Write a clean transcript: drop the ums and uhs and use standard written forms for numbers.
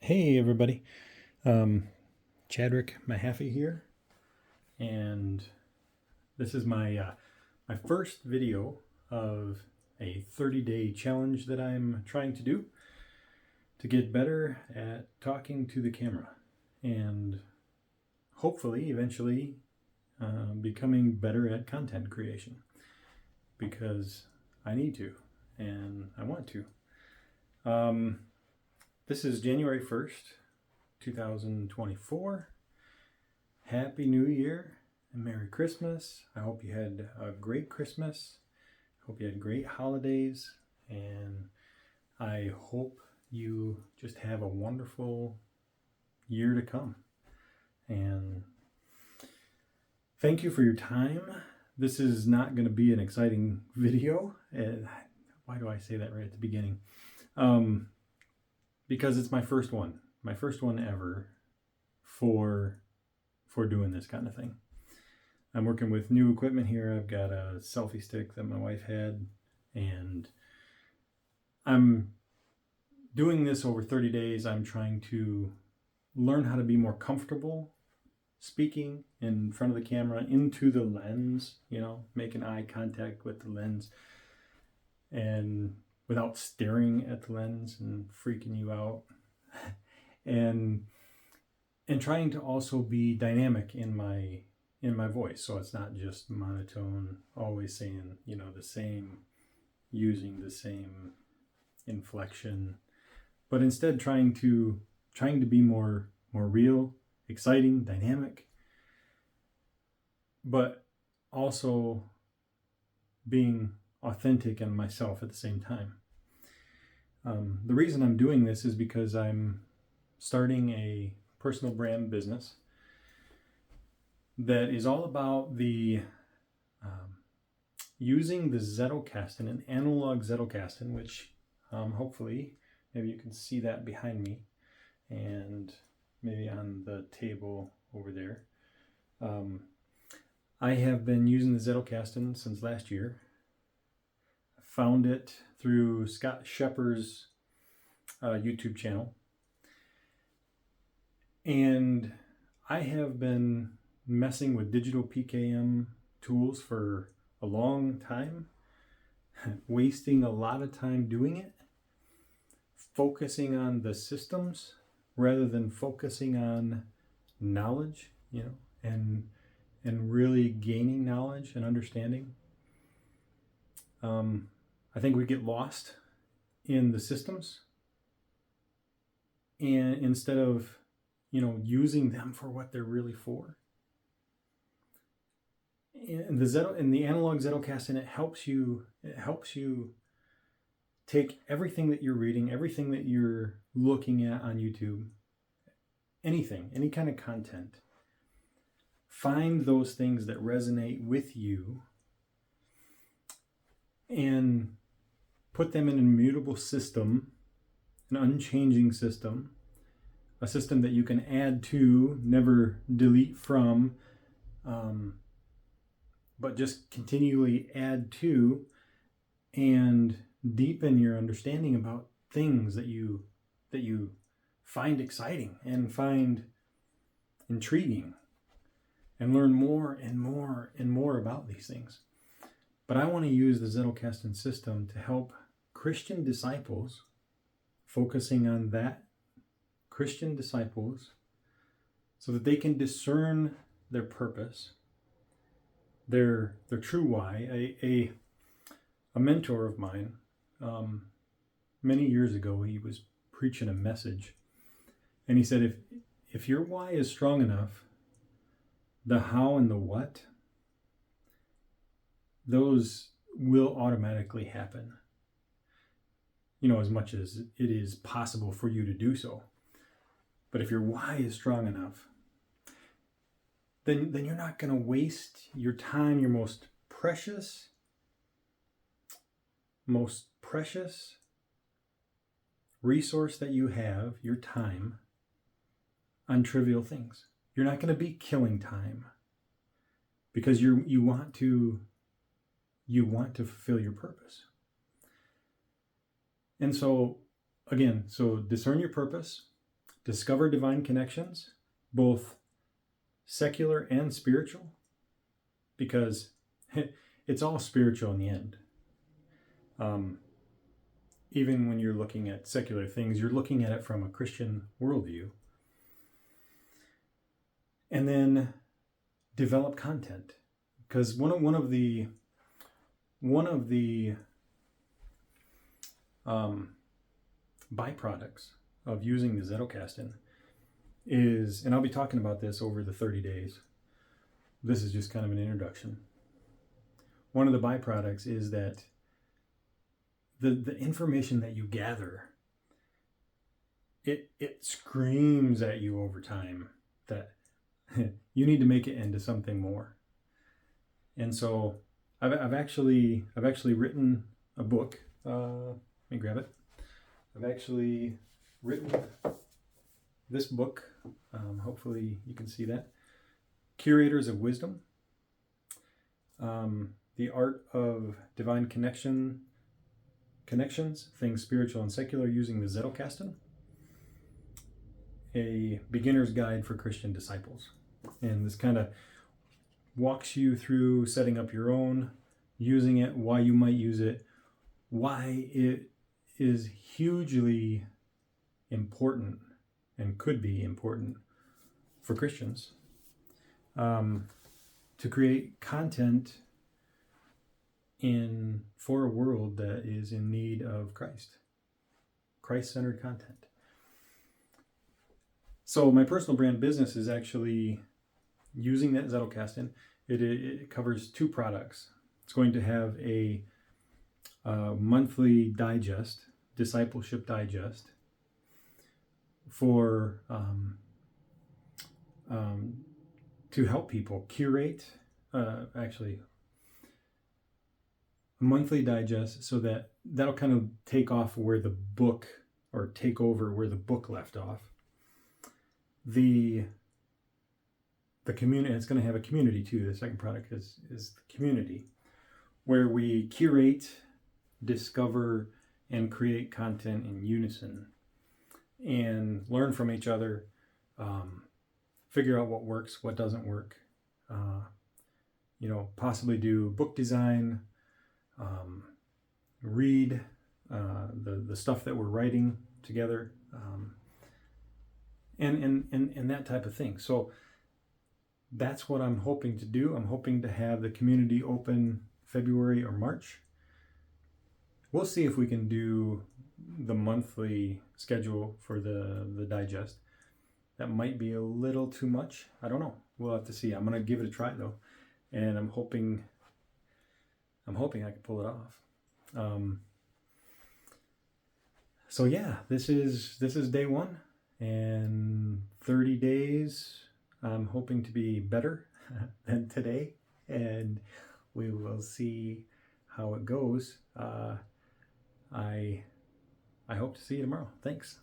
Hey everybody, Chadrick Mahaffey here, and this is my first video of a 30-day challenge that I'm trying to do to get better at talking to the camera and hopefully eventually becoming better at content creation, because I need to and I want to. This is January 1st, 2024. Happy New Year and Merry Christmas. I hope you had a great Christmas. Hope you had great holidays. And I hope you just have a wonderful year to come. And thank you for your time. This is not going to be an exciting video. Why do I say that right at the beginning? Because it's my first one ever for doing this kind of thing. I'm working with new equipment here. I've got a selfie stick that my wife had, and I'm doing this over 30 days. I'm trying to learn how to be more comfortable speaking in front of the camera, into the lens, making eye contact with the lens, and without staring at the lens and freaking you out, and trying to also be dynamic in my voice, so it's not just monotone, always saying the same, using the same inflection, but instead trying to be more real, exciting, dynamic, but also being authentic and myself at the same time. The reason I'm doing this is because I'm starting a personal brand business that is all about the using the Zettelkasten, an analog Zettelkasten, which hopefully maybe you can see that behind me, and maybe on the table over there. I have been using the Zettelkasten since last year. Found it through Scott Shepper's YouTube channel, and I have been messing with digital PKM tools for a long time, wasting a lot of time doing it, focusing on the systems rather than focusing on knowledge, and really gaining knowledge and understanding. I think we get lost in the systems, and instead of using them for what they're really for. And the analog Zettelkasten, it helps you take everything that you're reading, everything that you're looking at on YouTube, any kind of content, find those things that resonate with you and put them in an immutable system, an unchanging system, a system that you can add to, never delete from, but just continually add to, and deepen your understanding about things that you find exciting and find intriguing, and learn more and more and more about these things. But I want to use the Zettelkasten system to help Christian disciples, focusing on that, Christian disciples, so that they can discern their purpose, their true why. A mentor of mine, many years ago, he was preaching a message, and he said, if your why is strong enough, the how and the what, those will automatically happen, as much as it is possible for you to do so. But if your why is strong enough, then you're not going to waste your time, your most precious resource that you have, your time, on trivial things. You're not going to be killing time because you want to fulfill your purpose. And so, again, discern your purpose, discover divine connections, both secular and spiritual, because it's all spiritual in the end. Even when you're looking at secular things, you're looking at it from a Christian worldview. And then develop content, because one of the byproducts of using the Zettelkasten is, and I'll be talking about this over the 30 days. This is just kind of an introduction. One of the byproducts is that the information that you gather, it screams at you over time that you need to make it into something more. And so I've actually written a book. Let me grab it. I've actually written this book. Hopefully you can see that. Curators of Wisdom. The Art of Divine Connections, Things Spiritual and Secular Using the Zettelkasten. A beginner's guide for Christian disciples. And this kind of walks you through setting up your own, using it, why you might use it, why it is hugely important and could be important for Christians to create content for a world that is in need of Christ-centered content. So my personal brand business is actually using that Zettelkasten. It covers 2 products. It's going to have a monthly digest, discipleship digest, for to help people curate, actually a monthly digest, so that'll kind of take over where the book left off. The community, it's going to have a community too. The second product is the community, where we curate, discover, and create content in unison and learn from each other, figure out what works, what doesn't work, possibly do book design, read the stuff that we're writing together, and that type of thing. So that's what I'm hoping to do. I'm hoping to have the community open February or March. We'll see if we can do the monthly schedule for the digest. That might be a little too much. I don't know. We'll have to see. I'm going to give it a try though, and I'm hoping I can pull it off. So yeah, this is day 1, and 30 days. I'm hoping to be better than today, and we will see how it goes. I hope to see you tomorrow. Thanks.